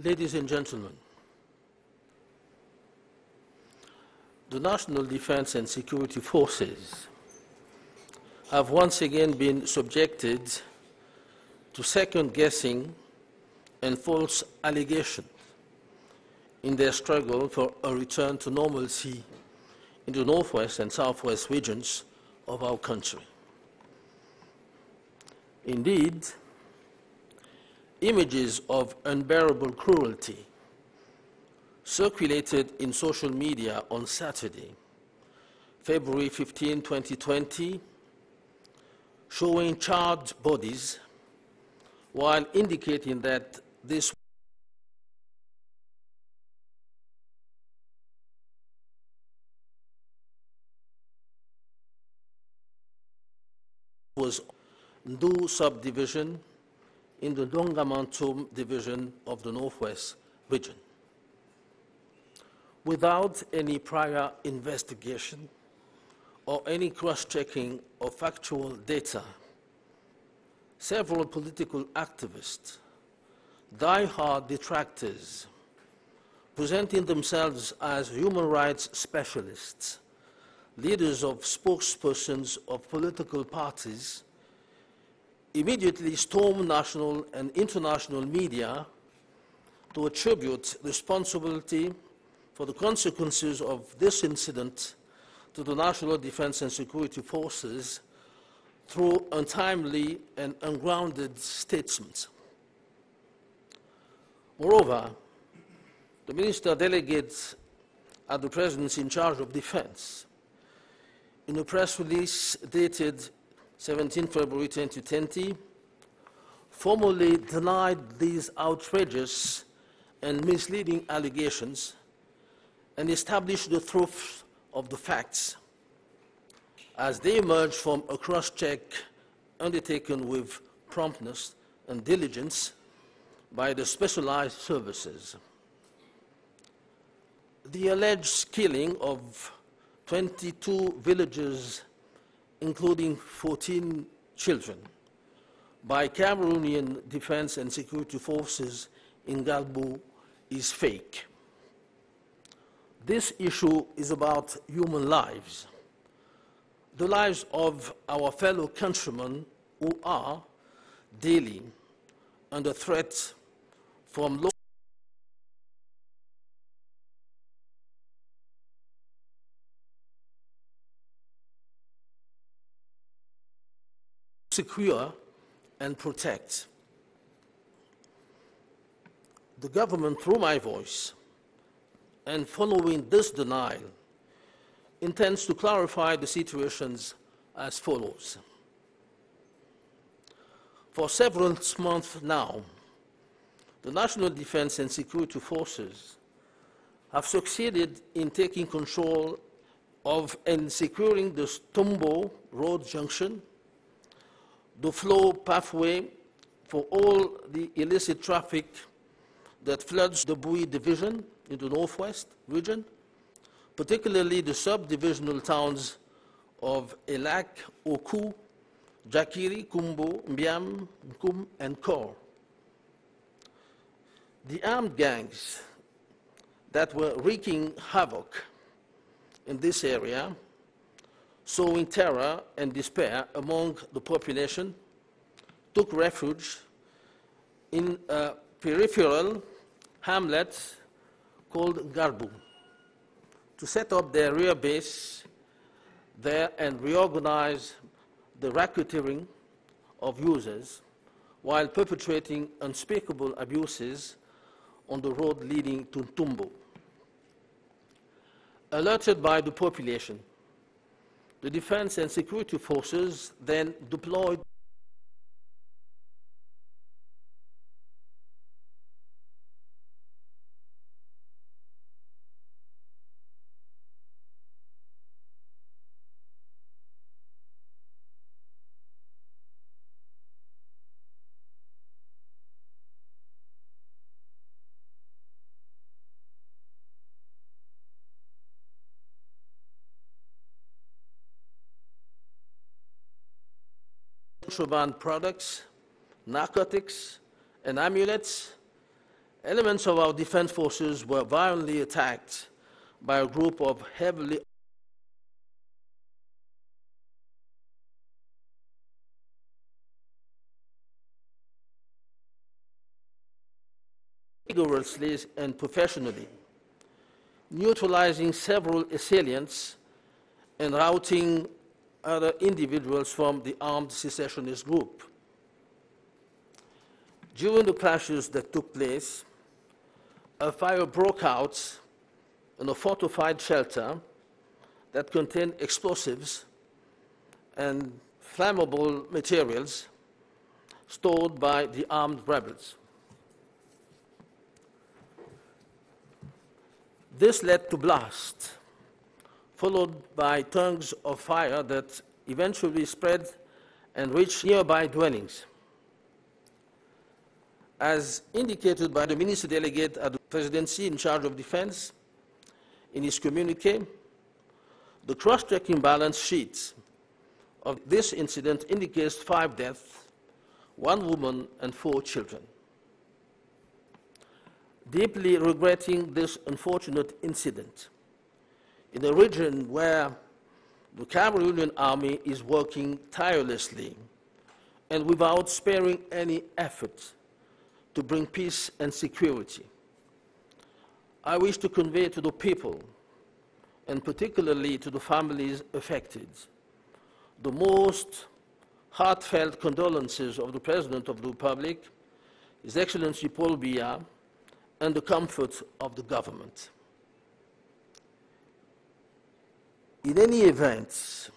Ladies and gentlemen, the National Defense and Security Forces have once again been subjected to second-guessing and false allegations in their struggle for a return to normalcy in the northwest and southwest regions of our country. Indeed, images of unbearable cruelty circulated in social media on Saturday, February 15, 2020, showing charred bodies while indicating that this was Ndu subdivision in the Dongamantum division of the Northwest region. Without any prior investigation or any cross-checking of factual data, several political activists, die-hard detractors, presenting themselves as human rights specialists, leaders of spokespersons of political parties, immediately stormed national and international media to attribute responsibility for the consequences of this incident to the National Defense and Security Forces through untimely and ungrounded statements. Moreover, the Minister Delegate at the Presidency in charge of Defense, in a press release dated 17 February 2020, formally denied these outrageous and misleading allegations and established the truth of the facts as they emerged from a cross-check undertaken with promptness and diligence by the specialized services. The alleged killing of 22 villagers, including 14 children, by Cameroonian Defense and Security Forces in Galbu is fake. This issue is about human lives, the lives of our fellow countrymen who are daily under threat from local secure and protect. The government, through my voice, and following this denial, intends to clarify the situations as follows. For several months now, the National Defense and Security Forces have succeeded in taking control of and securing the Stombo Road junction, the flow pathway for all the illicit traffic that floods the Bui division in the northwest region, particularly the sub-divisional towns of Elak, Oku, Jakiri, Kumbo, Mbiam, Nkum, and Kor. The armed gangs that were wreaking havoc in this area, sowing terror and despair among the population, took refuge in a peripheral hamlet called Garbu to set up their rear base there and reorganize the racketeering of users while perpetrating unspeakable abuses on the road leading to Ntumbo. Alerted by the population, the Defense and Security Forces then deployed contraband products, narcotics, and amulets, Elements of our defense forces were violently attacked by a group of heavily rigorously and professionally, neutralizing several assailants and routing other individuals from the armed secessionist group. During the clashes that took place, a fire broke out in a fortified shelter that contained explosives and flammable materials stored by the armed rebels. This led to blasts, followed by tongues of fire that eventually spread and reached nearby dwellings. As indicated by the Minister Delegate at the Presidency in charge of defense, in his communiqué, the cross-checking balance sheet of this incident indicates 5 deaths, 1 woman and 4 children. Deeply regretting this unfortunate incident, in a region where the Cameroonian army is working tirelessly and without sparing any effort to bring peace and security, I wish to convey to the people, and particularly to the families affected, the most heartfelt condolences of the President of the Republic, His Excellency Paul Biya, and the comfort of the government. In any event,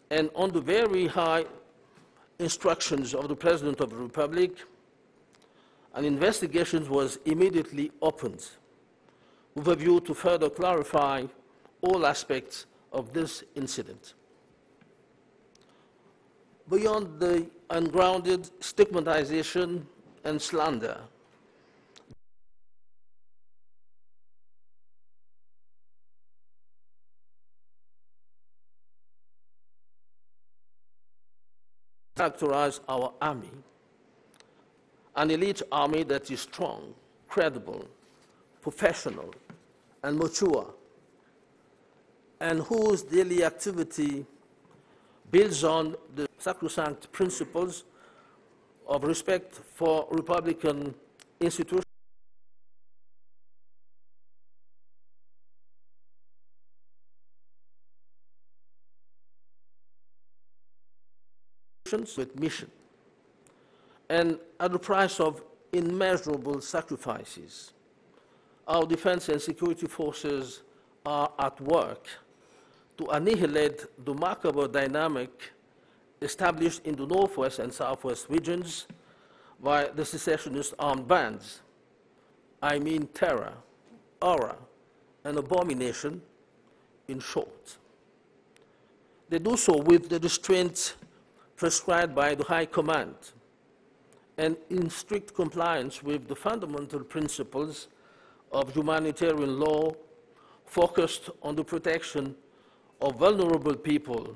and on the very high instructions of the President of the Republic, an investigation was immediately opened with a view to further clarify all aspects of this incident. Beyond the ungrounded stigmatization and slander characterize our army, an elite army that is strong, credible, professional, and mature, and whose daily activity builds on the sacrosanct principles of respect for Republican institutions with mission, and at the price of immeasurable sacrifices. Our defense and security forces are at work to annihilate the remarkable dynamic established in the northwest and southwest regions by the secessionist armed bands. I mean terror, horror, and abomination, in short. They do so with the restraint prescribed by the High Command and in strict compliance with the fundamental principles of humanitarian law focused on the protection of vulnerable people,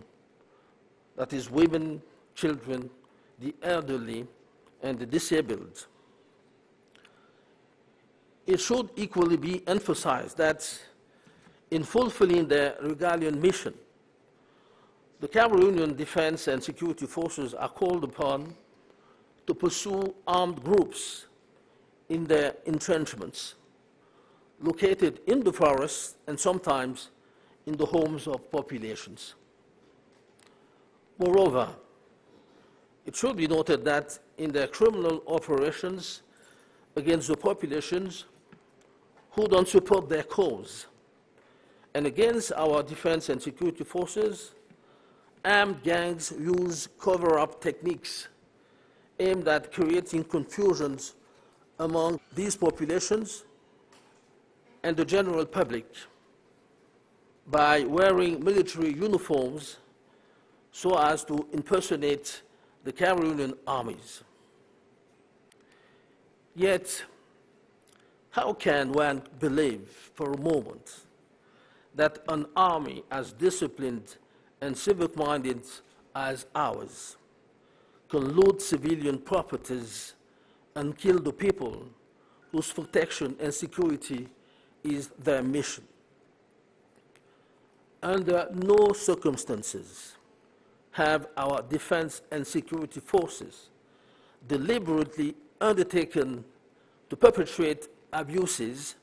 that is, women, children, the elderly, and the disabled. It should equally be emphasized that in fulfilling their Regalian mission, the Cameroonian defense and security forces are called upon to pursue armed groups in their entrenchments, located in the forests and sometimes in the homes of populations. Moreover, it should be noted that in their criminal operations against the populations who don't support their cause and against our defense and security forces, armed gangs use cover-up techniques aimed at creating confusions among these populations and the general public by wearing military uniforms so as to impersonate the Cameroonian armies. Yet, how can one believe for a moment that an army as disciplined and civic-minded as ours can loot civilian properties and kill the people whose protection and security is their mission. Under no circumstances have our defense and security forces deliberately undertaken to perpetrate abuses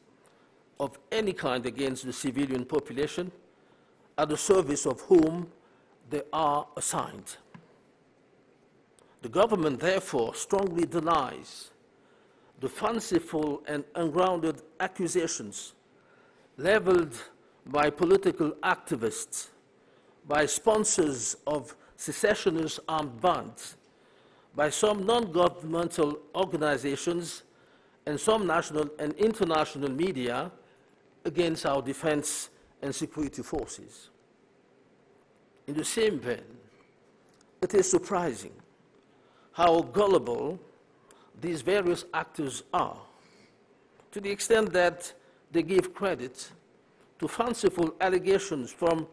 of any kind against the civilian population at the service of whom they are assigned. The government, therefore, strongly denies the fanciful and ungrounded accusations leveled by political activists, by sponsors of secessionist armed bands, by some non-governmental organizations, and some national and international media against our defense and security forces. In the same vein, it is surprising how gullible these various actors are, to the extent that they give credit to fanciful allegations from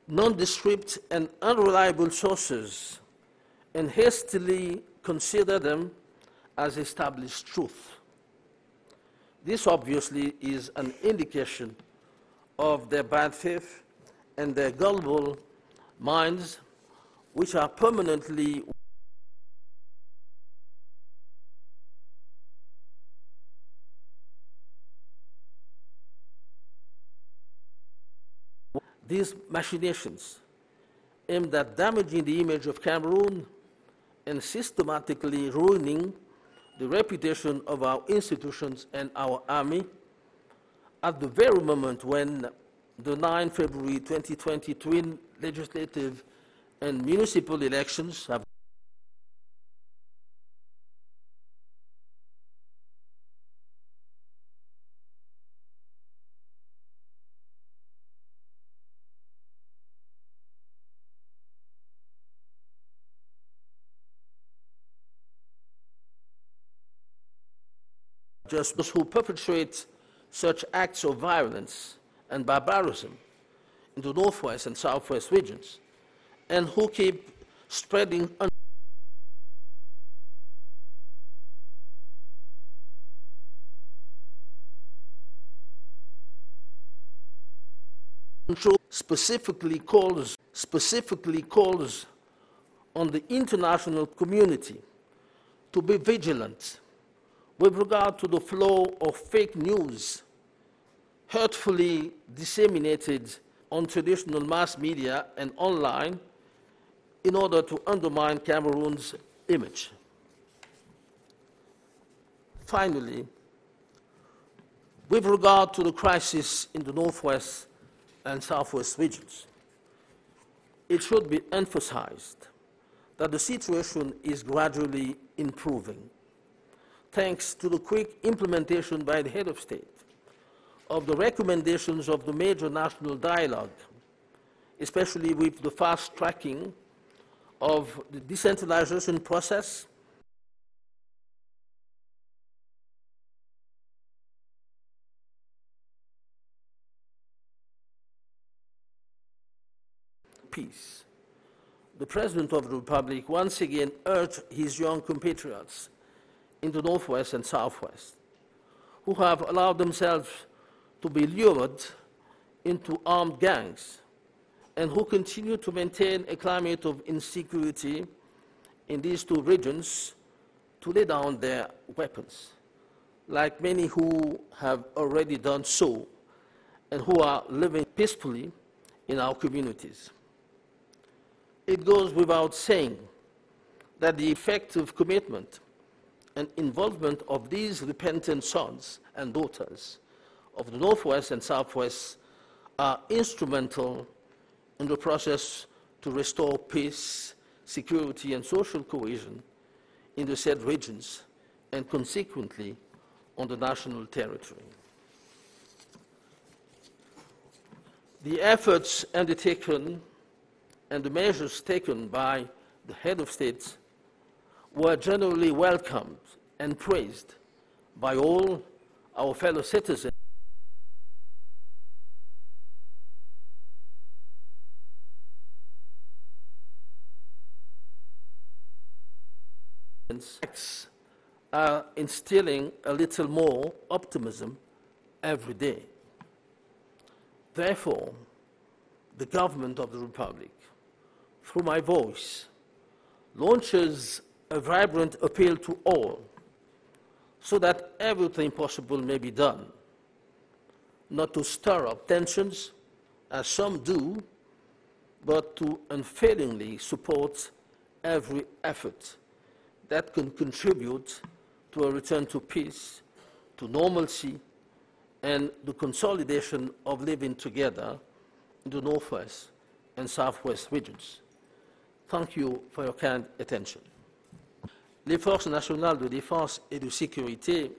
nondescript and unreliable sources and hastily consider them as established truth. This obviously is an indication of their bad faith and their gullible minds, which are permanently these machinations aimed at damaging the image of Cameroon and systematically ruining the reputation of our institutions and our army at the very moment when the 9 February 2020 twin legislative and municipal elections have just those who perpetrate such acts of violence and barbarism in the northwest and southwest regions, and who keep spreading untrue, specifically calls on the international community to be vigilant with regard to the flow of fake news hurtfully disseminated on traditional mass media and online in order to undermine Cameroon's image. Finally, with regard to the crisis in the northwest and southwest regions, it should be emphasized that the situation is gradually improving, thanks to the quick implementation by the head of state of the recommendations of the major national dialogue, especially with the fast-tracking of the decentralization process peace. The President of the Republic once again urged his young compatriots in the northwest and southwest, who have allowed themselves to be lured into armed gangs and who continue to maintain a climate of insecurity in these two regions, to lay down their weapons, like many who have already done so and who are living peacefully in our communities. It goes without saying that the effective commitment and involvement of these repentant sons and daughters of the Northwest and Southwest are instrumental in the process to restore peace, security, and social cohesion in the said regions and consequently on the national territory. The efforts undertaken and the measures taken by the head of state were generally welcomed and praised by all our fellow citizens. are instilling a little more optimism every day. Therefore, the government of the Republic, through my voice, launches a vibrant appeal to all so that everything possible may be done, not to stir up tensions, as some do, but to unfailingly support every effort that can contribute to a return to peace, to normalcy, and the consolidation of living together in the Northwest and Southwest regions. Thank you for your kind attention. Les forces nationales de défense et de sécurité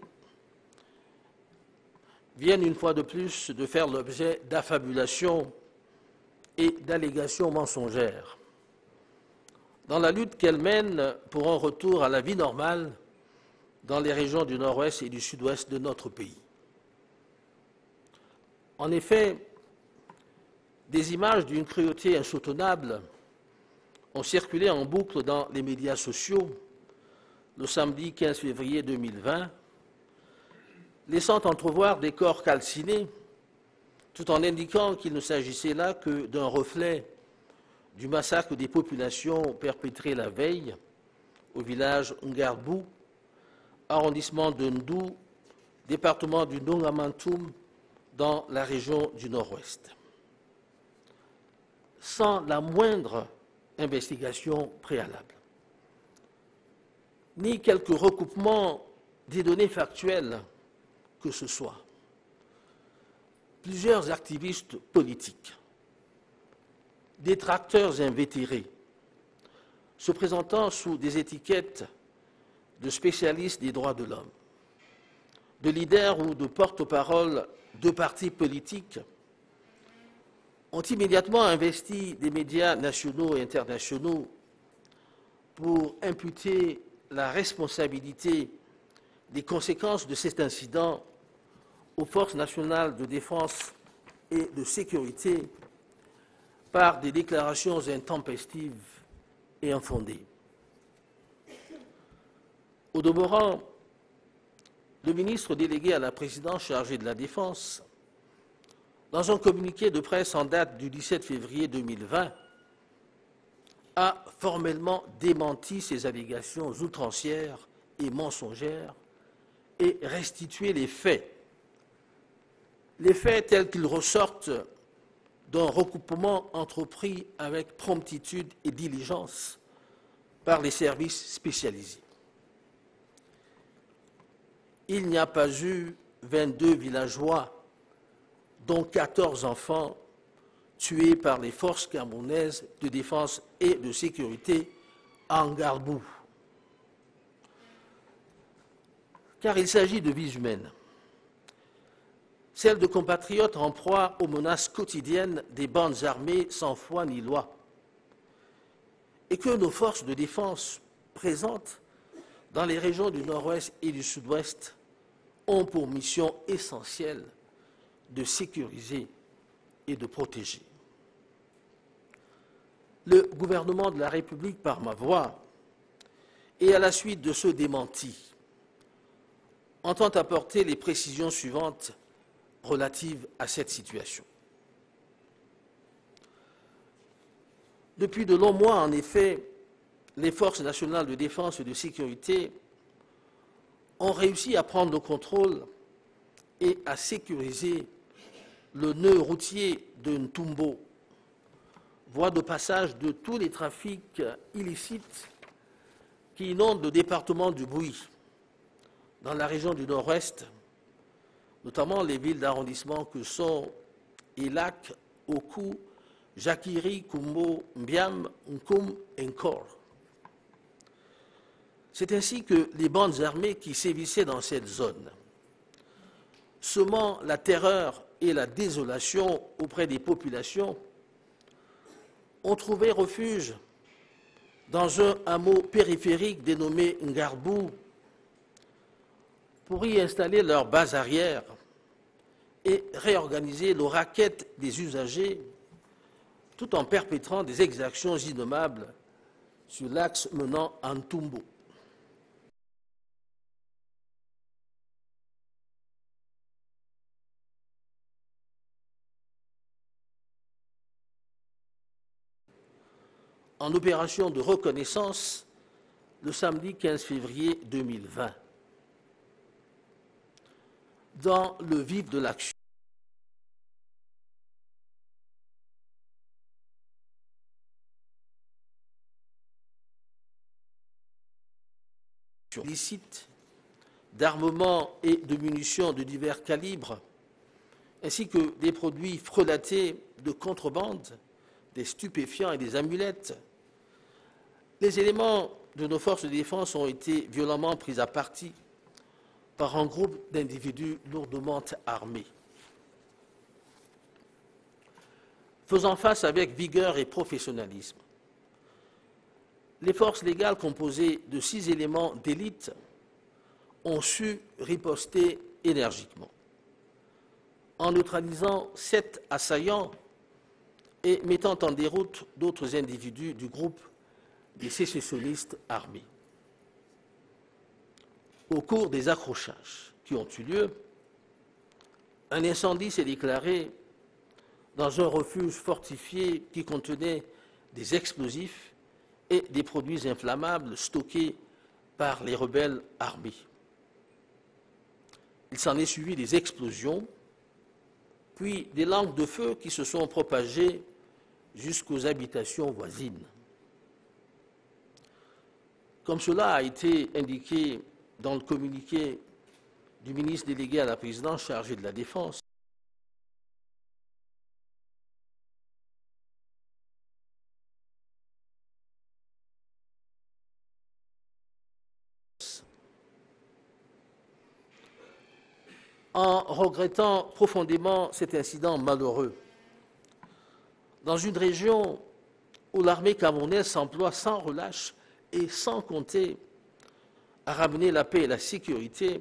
viennent une fois de plus de faire l'objet d'affabulations et d'allégations mensongères dans la lutte qu'elles mènent pour un retour à la vie normale dans les régions du nord-ouest et du sud-ouest de notre pays. En effet, des images d'une cruauté insoutenable ont circulé en boucle dans les médias sociaux le samedi 15 février 2020, laissant entrevoir des corps calcinés, tout en indiquant qu'il ne s'agissait là que d'un reflet du massacre des populations perpétré la veille au village Ngarbou, arrondissement de Ndou, département du Ndongamantoum, dans la région du Nord-Ouest. Sans la moindre investigation préalable, ni quelque recoupement des données factuelles que ce soit, plusieurs activistes politiques, détracteurs invétérés, se présentant sous des étiquettes de spécialistes des droits de l'homme, de leaders ou de porte-parole de partis politiques, ont immédiatement investi des médias nationaux et internationaux pour imputer la responsabilité des conséquences de cet incident aux forces nationales de défense et de sécurité par des déclarations intempestives et infondées. Au demeurant, le ministre délégué à la présidence chargé de la Défense, dans un communiqué de presse en date du 17 février 2020, a formellement démenti ces allégations outrancières et mensongères et restitué les faits tels qu'ils ressortent d'un recoupement entrepris avec promptitude et diligence par les services spécialisés. Il n'y a pas eu 22 villageois, dont 14 enfants, tués par les forces camerounaises de défense et de sécurité à Ngarbou. Car il s'agit de vies humaines, celles de compatriotes en proie aux menaces quotidiennes des bandes armées sans foi ni loi, et que nos forces de défense présentes dans les régions du Nord-Ouest et du Sud-Ouest ont pour mission essentielle de sécuriser et de protéger. Le gouvernement de la République, par ma voix, et à la suite de ce démenti, entend apporter les précisions suivantes relatives à cette situation. Depuis de longs mois, en effet, les forces nationales de défense et de sécurité ont réussi à prendre le contrôle et à sécuriser le nœud routier de Ntumbo, voie de passage de tous les trafics illicites qui inondent le département du Bouy, dans la région du Nord-Ouest, notamment les villes d'arrondissement que sont Elak, Oku, Jakiri, Kumbo, Mbiam, Nkoum et Nkor. C'est ainsi que les bandes armées qui sévissaient dans cette zone, semant la terreur et la désolation auprès des populations, ont trouvé refuge dans un hameau périphérique dénommé Ngarbou pour y installer leur base arrière et réorganiser le racket des usagers tout en perpétrant des exactions innommables sur l'axe menant à Ntumbo. en opération de reconnaissance le samedi 15 février 2020. Dans le vif de l'action, illicite d'armements et de munitions de divers calibres, ainsi que des produits frelatés de contrebande, des stupéfiants et des amulettes, les éléments de nos forces de défense ont été violemment pris à partie par un groupe d'individus lourdement armés. Faisant face avec vigueur et professionnalisme, les forces légales composées de 6 éléments d'élite ont su riposter énergiquement, en neutralisant 7 assaillants et mettant en déroute d'autres individus du groupe des sécessionnistes armés. Au cours des accrochages qui ont eu lieu, un incendie s'est déclaré dans un refuge fortifié qui contenait des explosifs et des produits inflammables stockés par les rebelles armés. Il s'en est suivi des explosions, puis des langues de feu qui se sont propagées jusqu'aux habitations voisines. Comme cela a été indiqué dans le communiqué du ministre délégué à la présidence chargé de la Défense, en regrettant profondément cet incident malheureux, dans une région où l'armée camerounaise s'emploie sans relâche et sans compter à ramener la paix et la sécurité,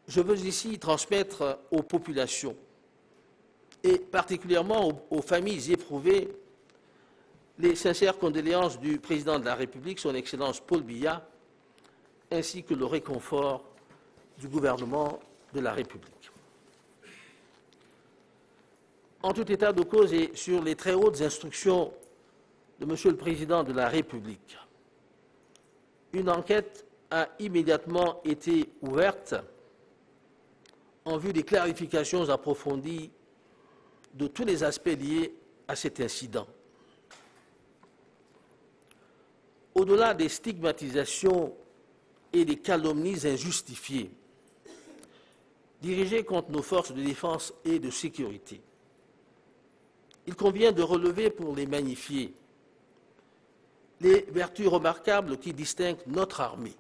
je veux ici transmettre aux populations et particulièrement aux familles éprouvées les sincères condoléances du président de la République, son Excellence Paul Biya, ainsi que le réconfort du gouvernement de la République. En tout état de cause et sur les très hautes instructions de Monsieur le Président de la République, une enquête a immédiatement été ouverte en vue des clarifications approfondies de tous les aspects liés à cet incident. Au-delà des stigmatisations et des calomnies injustifiées dirigées contre nos forces de défense et de sécurité, il convient de relever pour les magnifier les vertus remarquables qui distinguent notre armée.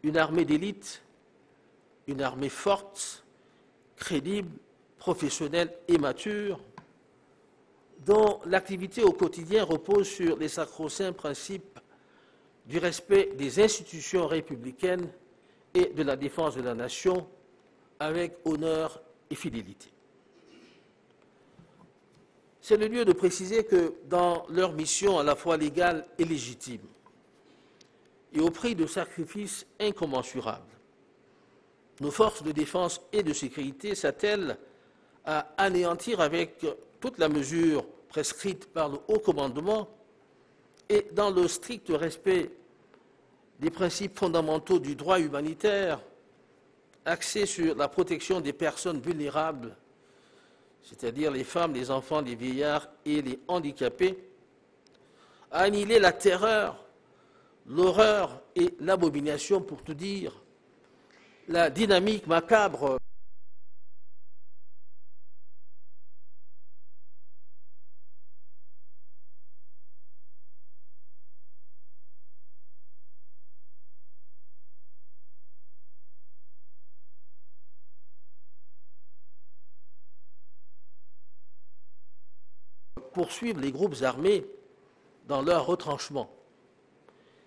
Une armée d'élite, une armée forte, crédible, professionnelle et mature, dont l'activité au quotidien repose sur les sacro-saints principes du respect des institutions républicaines et de la défense de la nation avec honneur et fidélité. C'est le lieu de préciser que dans leur mission à la fois légale et légitime, et au prix de sacrifices incommensurables, nos forces de défense et de sécurité s'attellent à anéantir avec toute la mesure prescrite par le haut commandement et dans le strict respect des principes fondamentaux du droit humanitaire axés sur la protection des personnes vulnérables, c'est-à-dire les femmes, les enfants, les vieillards et les handicapés, à annihiler la terreur, l'horreur et l'abomination, pour tout dire, la dynamique macabre poursuivre les groupes armés dans leurs retranchements,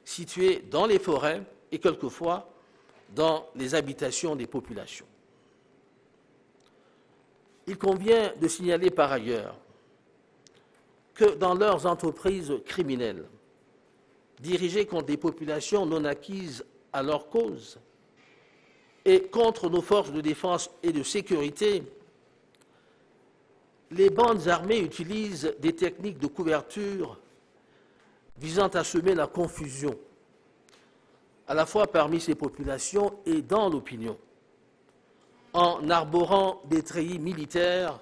situés dans les forêts et quelquefois dans les habitations des populations. Il convient de signaler par ailleurs que dans leurs entreprises criminelles, dirigées contre des populations non acquises à leur cause et contre nos forces de défense et de sécurité, les bandes armées utilisent des techniques de couverture visant à semer la confusion, à la fois parmi ces populations et dans l'opinion, en arborant des treillis militaires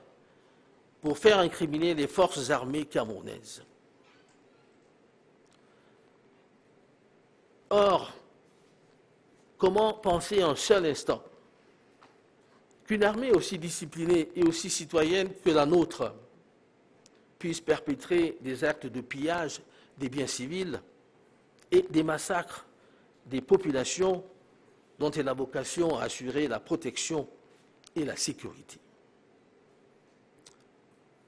pour faire incriminer les forces armées camerounaises. Or, comment penser un seul instant qu'une armée aussi disciplinée et aussi citoyenne que la nôtre puisse perpétrer des actes de pillage des biens civils et des massacres des populations dont elle a vocation à assurer la protection et la sécurité?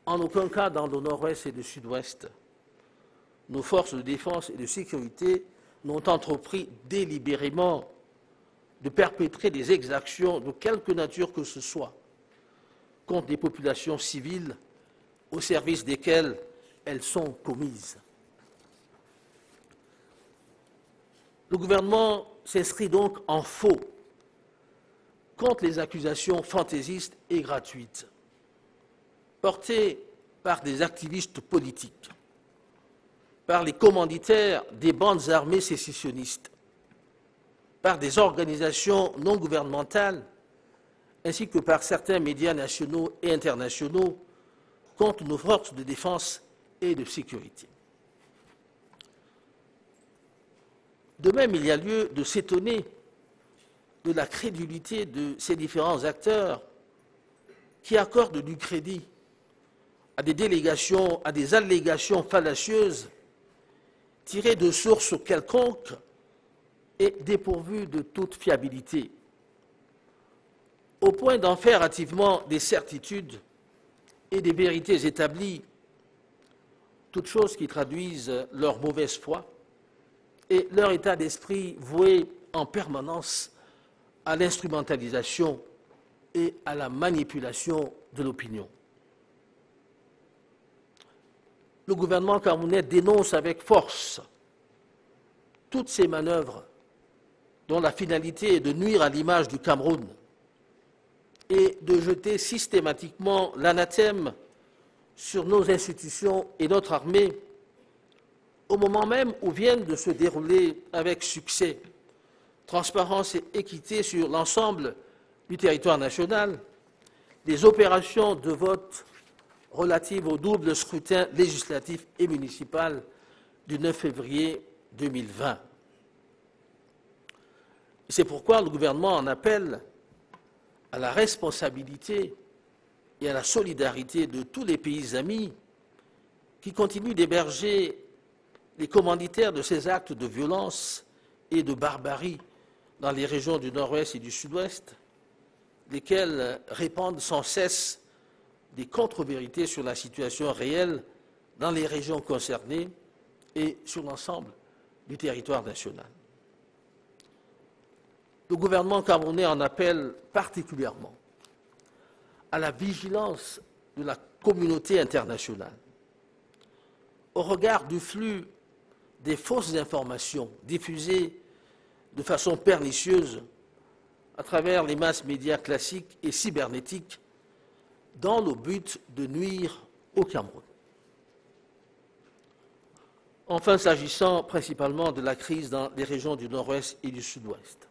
En aucun cas, dans le nord-ouest et le sud-ouest, nos forces de défense et de sécurité n'ont entrepris délibérément de perpétrer des exactions de quelque nature que ce soit contre des populations civiles au service desquelles elles sont commises. Le gouvernement s'inscrit donc en faux contre les accusations fantaisistes et gratuites portées par des activistes politiques, par les commanditaires des bandes armées sécessionnistes, par des organisations non gouvernementales, ainsi que par certains médias nationaux et internationaux contre nos forces de défense et de sécurité. De même, il y a lieu de s'étonner de la crédulité de ces différents acteurs qui accordent du crédit à des allégations fallacieuses tirées de sources quelconques et dépourvues de toute fiabilité, au point d'en faire hâtivement des certitudes et des vérités établies, toutes choses qui traduisent leur mauvaise foi et leur état d'esprit voué en permanence à l'instrumentalisation et à la manipulation de l'opinion. Le gouvernement camerounais dénonce avec force toutes ces manœuvres dont la finalité est de nuire à l'image du Cameroun et de jeter systématiquement l'anathème sur nos institutions et notre armée, au moment même où viennent de se dérouler avec succès, transparence et équité sur l'ensemble du territoire national, des opérations de vote relatives au double scrutin législatif et municipal du 9 février 2020. C'est pourquoi le gouvernement en appelle à la responsabilité et à la solidarité de tous les pays amis qui continuent d'héberger les commanditaires de ces actes de violence et de barbarie dans les régions du nord-ouest et du sud-ouest, lesquels répandent sans cesse des contre-vérités sur la situation réelle dans les régions concernées et sur l'ensemble du territoire national. Le gouvernement camerounais en appelle particulièrement à la vigilance de la communauté internationale au regard du flux des fausses informations diffusées de façon pernicieuse à travers les masses médias classiques et cybernétiques dans le but de nuire au Cameroun. Enfin, s'agissant principalement de la crise dans les régions du nord-ouest et du sud-ouest,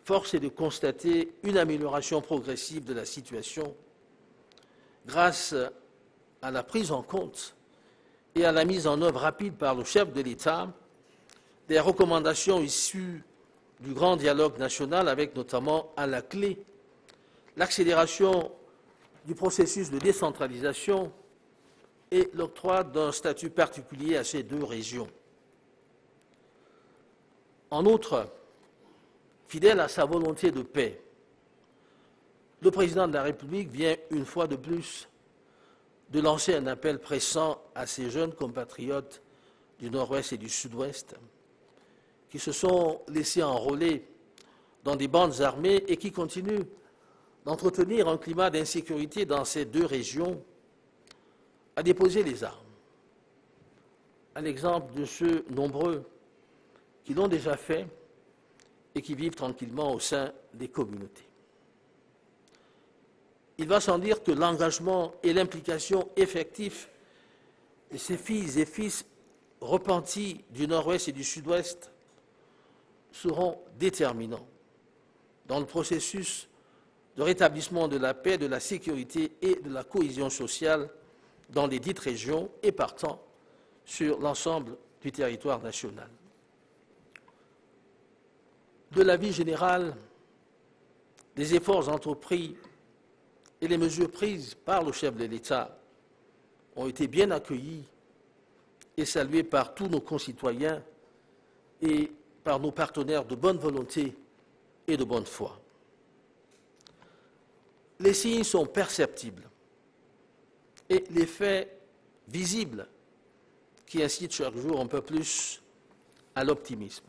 force est de constater une amélioration progressive de la situation grâce à la prise en compte et à la mise en œuvre rapide par le chef de l'État des recommandations issues du grand dialogue national, avec notamment à la clé l'accélération du processus de décentralisation et l'octroi d'un statut particulier à ces deux régions. En outre, fidèle à sa volonté de paix, le président de la République vient une fois de plus de lancer un appel pressant à ses jeunes compatriotes du nord-ouest et du sud-ouest qui se sont laissés enrôler dans des bandes armées et qui continuent d'entretenir un climat d'insécurité dans ces deux régions, à déposer les armes, à l'exemple de ceux nombreux qui l'ont déjà fait et qui vivent tranquillement au sein des communautés. il va sans dire que l'engagement et l'implication effectifs de ces filles et fils repentis du Nord-Ouest et du Sud-Ouest seront déterminants dans le processus de rétablissement de la paix, de la sécurité et de la cohésion sociale dans les dites régions et partant sur l'ensemble du territoire national. De l'avis général, les efforts entrepris et les mesures prises par le chef de l'État ont été bien accueillis et salués par tous nos concitoyens et par nos partenaires de bonne volonté et de bonne foi. Les signes sont perceptibles et les faits visibles qui incitent chaque jour un peu plus à l'optimisme.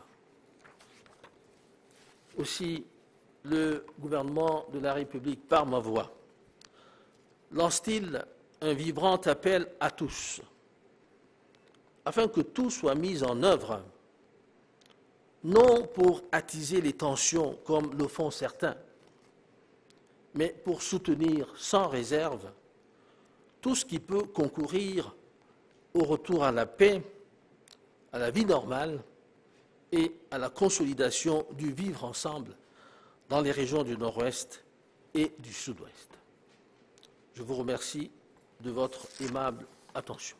Aussi, le gouvernement de la République, par ma voix, lance-t-il un vibrant appel à tous, afin que tout soit mis en œuvre, non pour attiser les tensions comme le font certains, mais pour soutenir sans réserve tout ce qui peut concourir au retour à la paix, à la vie normale et à la consolidation du vivre ensemble dans les régions du Nord-Ouest et du Sud-Ouest. Je vous remercie de votre aimable attention.